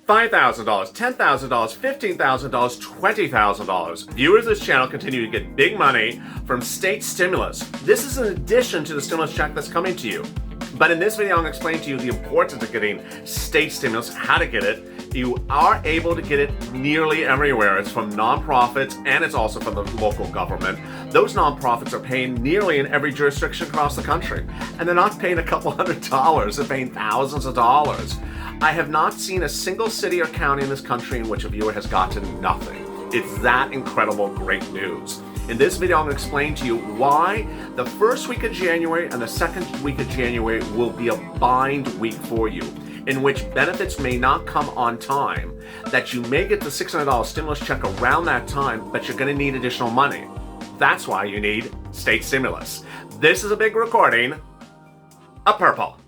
$5,000, $10,000, $15,000, $20,000. Viewers of this channel continue to get big money from state stimulus. This is in addition to the stimulus check that's coming to you. But in this video, I'm going to explain to you the importance of getting state stimulus, how to get it. You are able to get it nearly everywhere. It's from nonprofits and it's also from the local government. Those nonprofits are paying nearly in every jurisdiction across the country. And they're not paying a couple $100, they're paying thousands of dollars. I have not seen a single city or county in this country in which a viewer has gotten nothing. It's that incredible great news. In this video, I'm going to explain to you why the first week of January and the second week of January will be a bind week for you, in which benefits may not come on time, that you may get the $600 stimulus check around that time, but you're going to need additional money. That's why you need state stimulus. This is a big recording of Purple.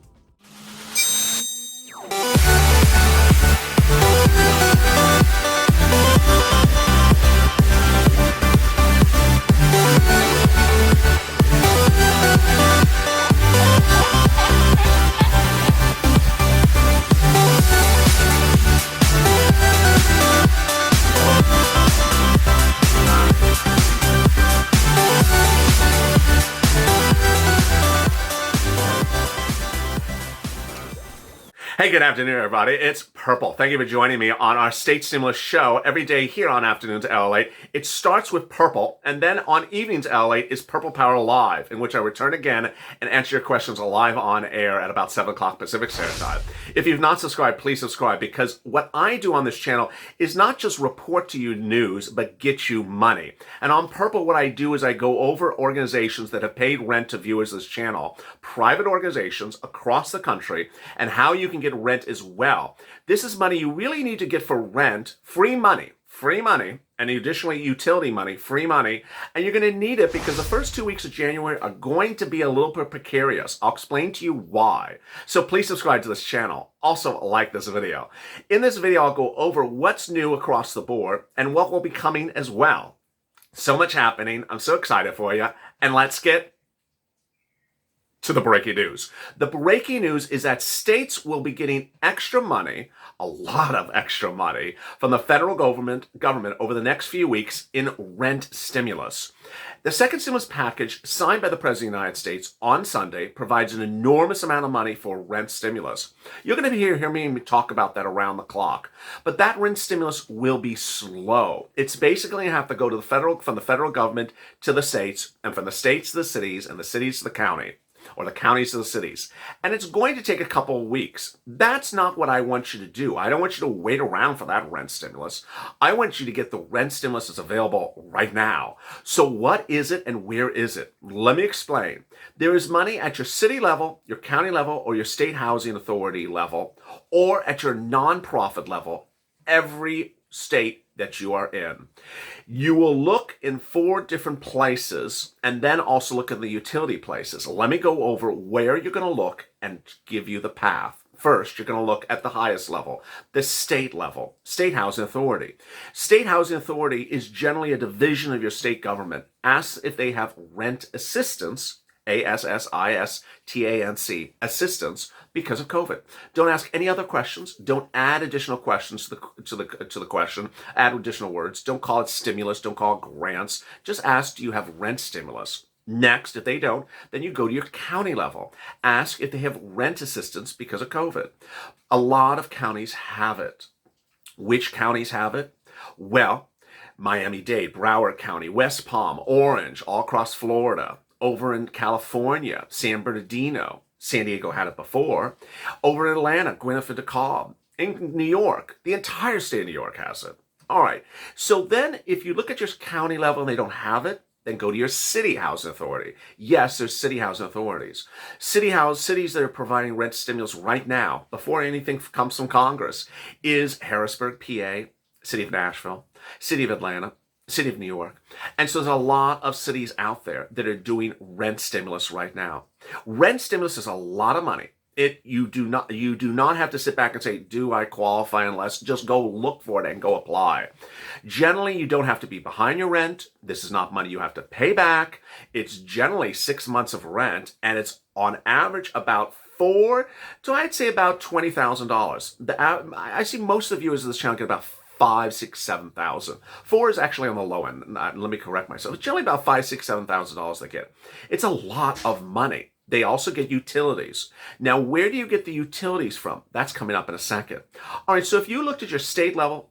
Hey, good afternoon, everybody. It's Purple. Thank you for joining me on our State Stimulus show every day here on Afternoons at Lalate. It starts with Purple, and then on evenings at Lalate is Purple Power Live, in which I return again and answer your questions live on air at about 7 o'clock Pacific Standard Time. If you've not subscribed, please subscribe, because what I do on this channel is not just report to you news, but get you money. And on Purple, what I do is I go over organizations that have paid rent to viewers of this channel, private organizations across the country, and how you can get rent as well. This is money you really need to get for rent, free money, and additionally utility money, free money, and you're going to need it because the first 2 weeks of January are going to be a little bit precarious. I'll explain to you why. So please subscribe to this channel. Also like this video. In this video, I'll go over what's new across the board and what will be coming as well. So much happening. I'm so excited for you. And let's get to the breaking news. The breaking news is that states will be getting extra money, a lot of extra money, from the federal government over the next few weeks in rent stimulus. The second stimulus package signed by the President of the United States on Sunday provides an enormous amount of money for rent stimulus. You're going to hear me talk about that around the clock. But that rent stimulus will be slow. It's basically going to have to go to from the federal government to the states, and from the states to the cities, and the cities to the county, or the counties to the cities. And it's going to take a couple of weeks. That's not what I want you to do. I don't want you to wait around for that rent stimulus. I want you to get the rent stimulus that's available right now. So what is it and where is it? Let me explain. There is money at your city level, your county level, or your state housing authority level, or at your nonprofit level, every state that you are in. You will look in 4 different places and then also look at the utility places. Let me go over where you're going to look and give you the path. First, you're going to look at the highest level, the state level, State Housing Authority. State Housing Authority is generally a division of your state government. Ask if they have rent assistance, ASSISTANC, assistance, because of COVID. Don't ask any other questions. Don't add additional questions to the question. Add additional words. Don't call it stimulus. Don't call it grants. Just ask, do you have rent stimulus? Next, if they don't, then you go to your county level. Ask if they have rent assistance because of COVID. A lot of counties have it. Which counties have it? Well, Miami-Dade, Broward County, West Palm, Orange, all across Florida. Over in California, San Bernardino, San Diego had it before. Over in Atlanta, Gwinnett and DeKalb. In New York, the entire state of New York has it. All right. So then if you look at your county level and they don't have it, then go to your city housing authority. Yes, there's city housing authorities. Cities that are providing rent stimulus right now, before anything comes from Congress, is Harrisburg, PA, City of Nashville, City of Atlanta, City of New York. And so there's a lot of cities out there that are doing rent stimulus right now. Rent stimulus is a lot of money. You do not have to sit back and say, do I qualify, unless just go look for it and go apply. Generally, you don't have to be behind your rent. This is not money you have to pay back. It's generally 6 months of rent, and it's on average about 4 to, I'd say, about $20,000. I see most of the viewers of this channel get about 5, 6, 7,000. 4 is actually on the low end. Let me correct myself. It's generally about 5, 6, $7,000 they get. It's a lot of money. They also get utilities. Now, where do you get the utilities from? That's coming up in a second. All right, so if you looked at your state level,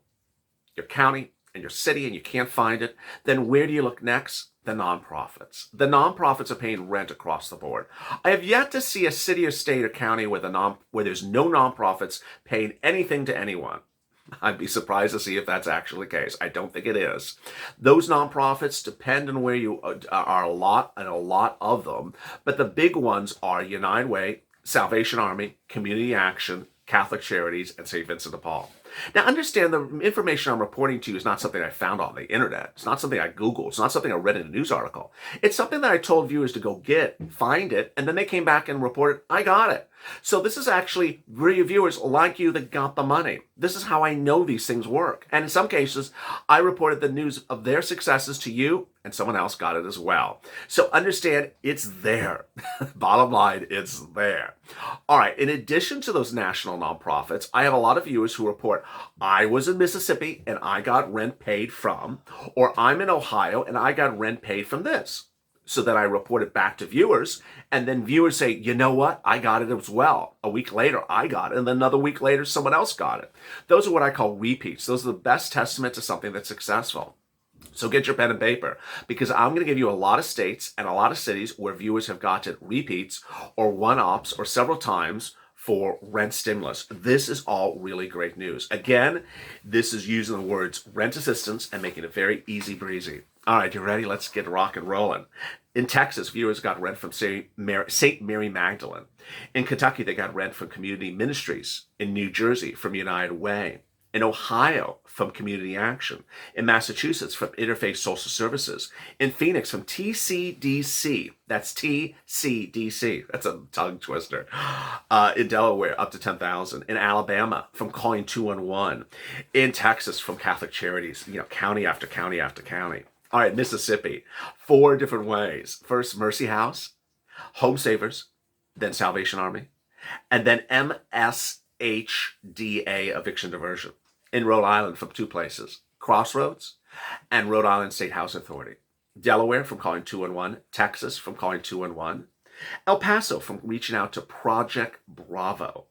your county, and your city, and you can't find it, then where do you look next? The nonprofits. The nonprofits are paying rent across the board. I have yet to see a city or state or county where there's no nonprofits paying anything to anyone. I'd be surprised to see if that's actually the case. I don't think it is. Those nonprofits depend on where you are, a lot of them, but the big ones are United Way, Salvation Army, Community Action, Catholic Charities, and St. Vincent de Paul. Now, understand the information I'm reporting to you is not something I found on the internet. It's not something I Googled. It's not something I read in a news article. It's something that I told viewers to go get, find it, and then they came back and reported, I got it. So this is actually your viewers like you that got the money. This is how I know these things work. And in some cases, I reported the news of their successes to you, and someone else got it as well. So understand, it's there. Bottom line, it's there. All right, in addition to those national nonprofits, I have a lot of viewers who report, I was in Mississippi and I got rent paid from, or I'm in Ohio and I got rent paid from this. So then I report it back to viewers, and then viewers say, you know what? I got it as well. A week later, I got it, and then another week later, someone else got it. Those are what I call repeats. Those are the best testament to something that's successful. So get your pen and paper, because I'm going to give you a lot of states and a lot of cities where viewers have gotten repeats or one-offs or several times for rent stimulus. This is all really great news. Again, this is using the words rent assistance and making it very easy breezy. All right, you ready? Let's get rock and rolling. In Texas, viewers got rent from St. Mary Magdalene. In Kentucky, they got rent from Community Ministries. In New Jersey, from United Way. In Ohio, from Community Action. In Massachusetts, from Interfaith Social Services. In Phoenix, from TCDC. That's TCDC. That's a tongue twister. In Delaware, up to $10,000. In Alabama, from calling 211. In Texas, from Catholic Charities. County after county after county. All right, Mississippi, 4 different ways. First, Mercy House, Home Savers, then Salvation Army, and then MSHDA, Eviction Diversion. In Rhode Island, from 2 places, Crossroads and Rhode Island State House Authority. Delaware, from calling 211. Texas, from calling 211. El Paso, from reaching out to Project Bravo.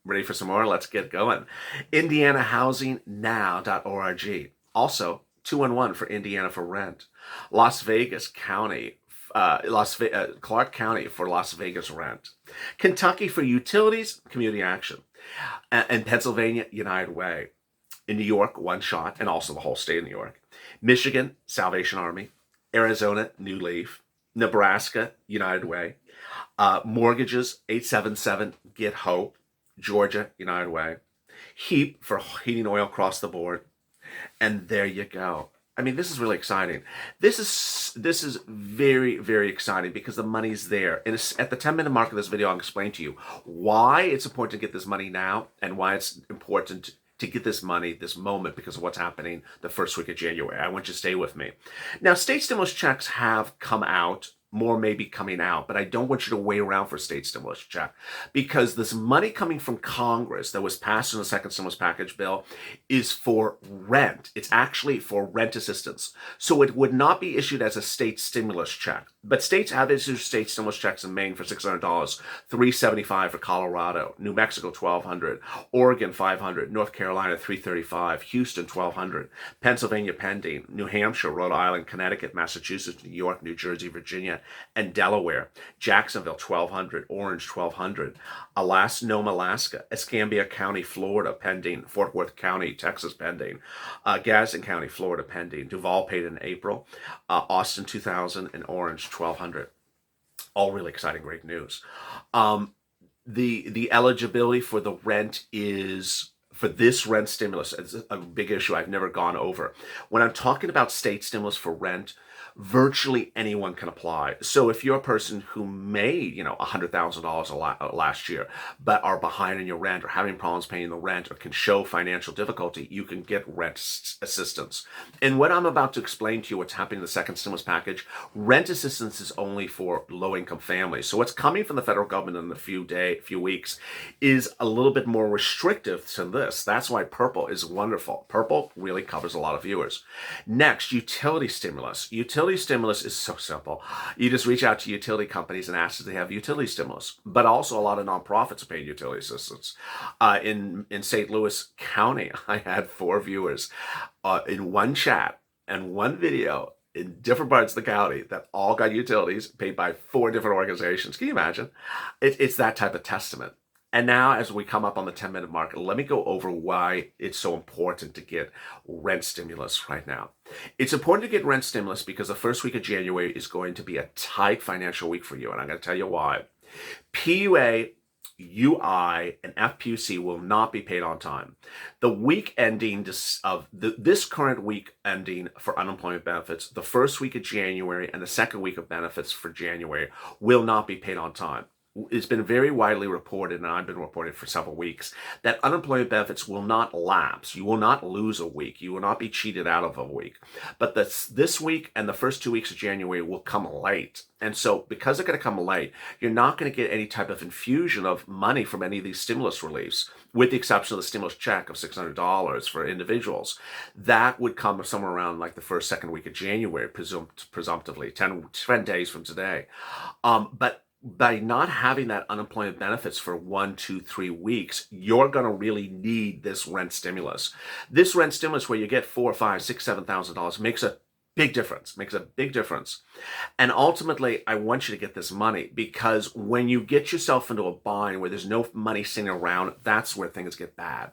Ready for some more? Let's get going. IndianaHousingNow.org. Also, 211 for Indiana for rent. Las Vegas County, Clark County for Las Vegas rent. Kentucky for utilities, Community Action. And Pennsylvania, United Way. In New York, One Shot, and also the whole state of New York. Michigan, Salvation Army. Arizona, New Leaf. Nebraska, United Way. Mortgages, 877, Get Hope. Georgia, United Way. HEAP for heating oil across the board. And there you go. I mean, this is really exciting. This is very, very exciting because the money's there. And at the 10-minute mark of this video, I'll explain to you why it's important to get this money now and why it's important to get this money, this moment, because of what's happening the first week of January. I want you to stay with me. Now, state stimulus checks have come out. More may be coming out, but I don't want you to wait around for a state stimulus check, because this money coming from Congress that was passed in the second stimulus package bill is for rent. It's actually for rent assistance. So it would not be issued as a state stimulus check. But states have issued state stimulus checks in Maine for $600, $375 for Colorado, New Mexico $1,200, Oregon $500, North Carolina $335, Houston $1,200, Pennsylvania pending, New Hampshire, Rhode Island, Connecticut, Massachusetts, New York, New Jersey, Virginia, and Delaware. Jacksonville $1,200, Orange $1,200, Nome, Alaska, Escambia County, Florida pending, Fort Worth County, Texas pending, Gadsden County, Florida pending, Duval paid in April, Austin $2,000, and Orange $1,200. All really exciting, great news. The eligibility for the rent is, for this rent stimulus, it's a big issue I've never gone over. When I'm talking about state stimulus for rent, virtually anyone can apply. So if you're a person who made, $100,000 last year, but are behind in your rent or having problems paying the rent or can show financial difficulty, you can get rent assistance. And what I'm about to explain to you, what's happening in the second stimulus package, rent assistance is only for low-income families. So what's coming from the federal government in a few weeks is a little bit more restrictive to this. That's why purple is wonderful. Purple really covers a lot of viewers. Next, utility stimulus. Utility stimulus is so simple. You just reach out to utility companies and ask if they have utility stimulus. But also a lot of nonprofits are paying utility assistance. In St. Louis County, I had 4 viewers in one chat and one video in different parts of the county that all got utilities paid by 4 different organizations. Can you imagine? It's that type of testament. And now, as we come up on the 10-minute mark, let me go over why it's so important to get rent stimulus right now. It's important to get rent stimulus because the first week of January is going to be a tight financial week for you, and I'm going to tell you why. PUA, UI, and FPUC will not be paid on time. The week ending this current week ending for unemployment benefits, the first week of January and the second week of benefits for January will not be paid on time. It's been very widely reported, and I've been reporting for several weeks, that unemployment benefits will not lapse. You will not lose a week. You will not be cheated out of a week. But this week and the first 2 weeks of January will come late. And so because they're going to come late, you're not going to get any type of infusion of money from any of these stimulus reliefs, with the exception of the stimulus check of $600 for individuals. That would come somewhere around like the first, second week of January, presumptively, 10 days from today. But by not having that unemployment benefits for 1, 2, 3 weeks, you're going to really need this rent stimulus. This rent stimulus where you get $4,000, $5,000, $6,000, $7,000 makes a big difference. And ultimately, I want you to get this money, because when you get yourself into a bind where there's no money sitting around, that's where things get bad.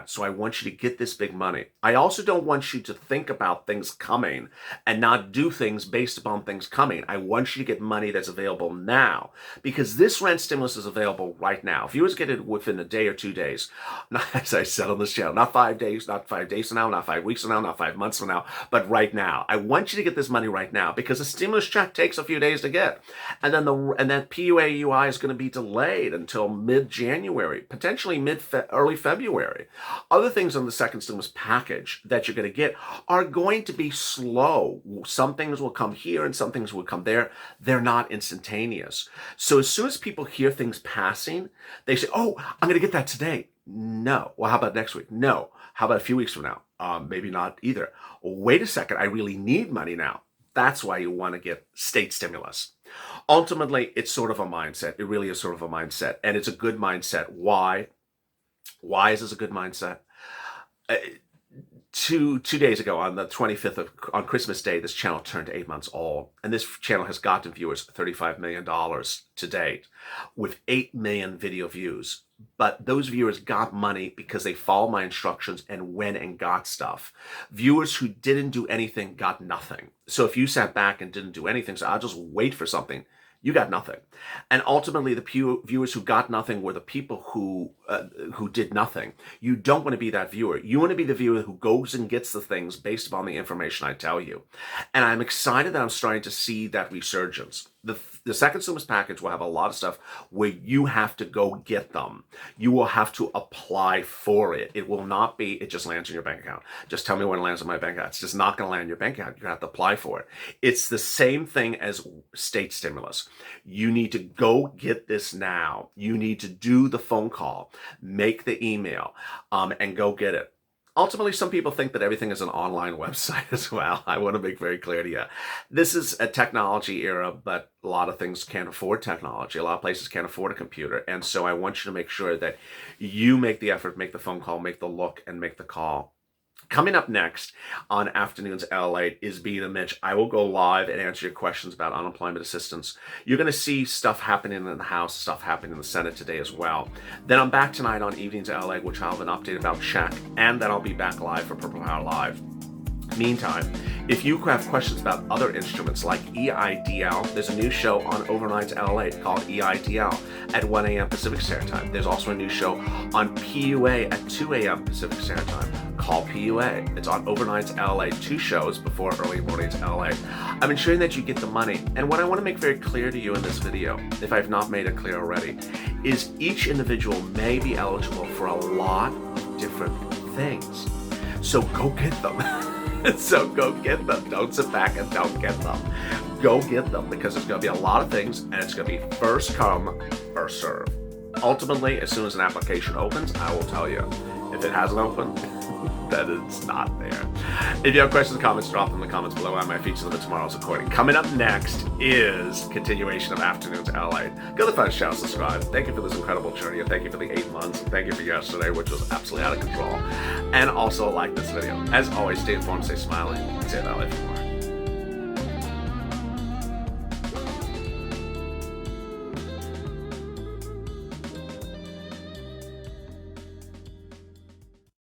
So I want you to get this big money. I also don't want you to think about things coming and not do things based upon things coming. I want you to get money that's available now, because this rent stimulus is available right now. If you get it within a day or 2 days, not, as I said on this channel, not 5 days, not 5 days from now, not 5 weeks from now, not 5 months from now, but right now. I want you to get this money right now, because the stimulus check takes a few days to get. And then that PUA UI is going to be delayed until mid-January, potentially early February. Other things on the second stimulus package that you're going to get are going to be slow. Some things will come here and some things will come there. They're not instantaneous. So as soon as people hear things passing, they say, oh, I'm going to get that today. No. Well, how about next week? No. How about a few weeks from now? Maybe not either. Wait a second, I really need money now. That's why you want to get state stimulus. Ultimately, it's sort of a mindset. It really is sort of a mindset. And it's a good mindset. Why? Why is this a good mindset? Two days ago, on the 25th on Christmas Day, this channel turned 8 months old. And this channel has gotten viewers $35 million to date, with 8 million video views. But those viewers got money because they followed my instructions and went and got stuff. Viewers who didn't do anything got nothing. So if you sat back and didn't do anything, so I'll just wait for something, you got nothing. And ultimately, the viewers who got nothing were the people who did nothing. You don't want to be that viewer. You want to be the viewer who goes and gets the things based upon the information I tell you. And I'm excited that I'm starting to see that resurgence. The second stimulus package will have a lot of stuff where you have to go get them. You will have to apply for it. It will not be, it just lands in your bank account. Just tell me when it lands in my bank account. It's just not going to land in your bank account. You have to apply for it. It's the same thing as state stimulus. You need to go get this now. You need to do the phone call, make the email, and go get it. Ultimately, some people think that everything is an online website as well. I want to make very clear to you. This is a technology era, but a lot of things can't afford technology. A lot of places can't afford a computer. And so I want you to make sure that you make the effort, make the phone call, make the look, and make the call. Coming up next on Afternoons Lalate is Being a Mitch. I will go live and answer your questions about unemployment assistance. You're going to see stuff happening in the House, stuff happening in the Senate today as well. Then I'm back tonight on Evenings Lalate, which I'll have an update about check, and then I'll be back live for Purple Power Live. Meantime, if you have questions about other instruments like EIDL, there's a new show on overnights Lalate called EIDL at 1 a.m. Pacific Standard Time. There's also a new show on PUA at 2 a.m. Pacific Standard Time called PUA. It's on overnights Lalate, 2 shows before early mornings Lalate. I'm ensuring that you get the money. And what I want to make very clear to you in this video, if I've not made it clear already, is each individual may be eligible for a lot of different things. So go get them. So go get them. Don't sit back and don't get them. Go get them, because there's going to be a lot of things, and it's going to be first come, first serve. Ultimately, as soon as an application opens, I will tell you. If it hasn't opened, then it's not there. If you have questions or comments, drop them in the comments below. I might feature them in tomorrow's recording. Coming up next is continuation of Afternoons LA. Go to the first channel, subscribe. Thank you for this incredible journey, and thank you for the 8 months, and thank you for yesterday, which was absolutely out of control. And also like this video. As always, stay informed, stay smiling, and stay LA for more.